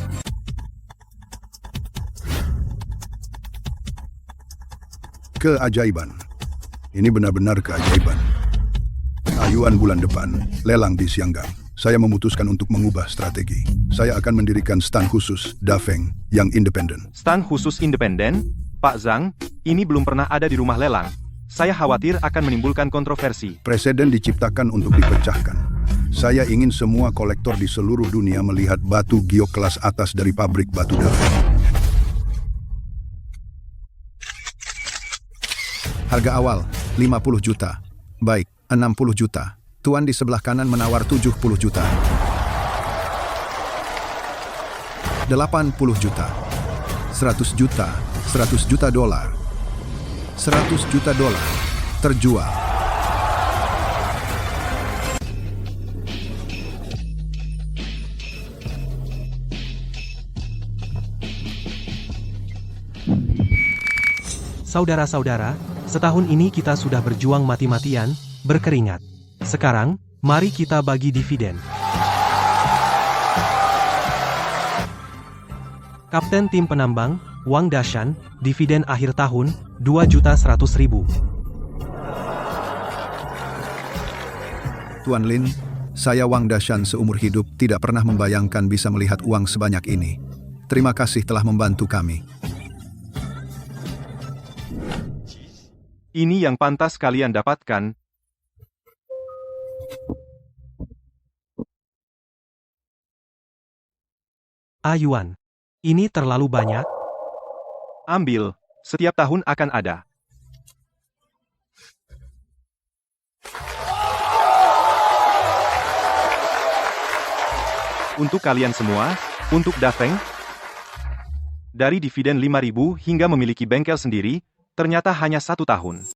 Keajaiban. Ini benar-benar keajaiban. Ayuan bulan depan, lelang di Sianggang. Saya memutuskan untuk mengubah strategi. Saya akan mendirikan stand khusus Dafeng yang independen. Stand khusus independen? Pak Zhang, ini belum pernah ada di rumah lelang. Saya khawatir akan menimbulkan kontroversi. Preseden diciptakan untuk dipecahkan. Saya ingin semua kolektor di seluruh dunia melihat batu giok kelas atas dari pabrik batu Dafeng. Harga awal, 50 juta. Baik, 60 juta. Tuan di sebelah kanan menawar 70 juta. 80 juta. 100 juta. 100 juta dolar. 100 juta dolar. Terjual. Saudara-saudara, setahun ini kita sudah berjuang mati-matian, berkeringat. Sekarang, mari kita bagi dividen. Kapten tim penambang, Wang Dashan, dividen akhir tahun, 2.100.000. Tuan Lin, saya Wang Dashan seumur hidup tidak pernah membayangkan bisa melihat uang sebanyak ini. Terima kasih telah membantu kami. Ini yang pantas kalian dapatkan. Ayuan. Ini terlalu banyak. Ambil, setiap tahun akan ada. Untuk kalian semua, untuk Dafeng, dari dividen 5.000 hingga memiliki bengkel sendiri, ternyata hanya 1 tahun.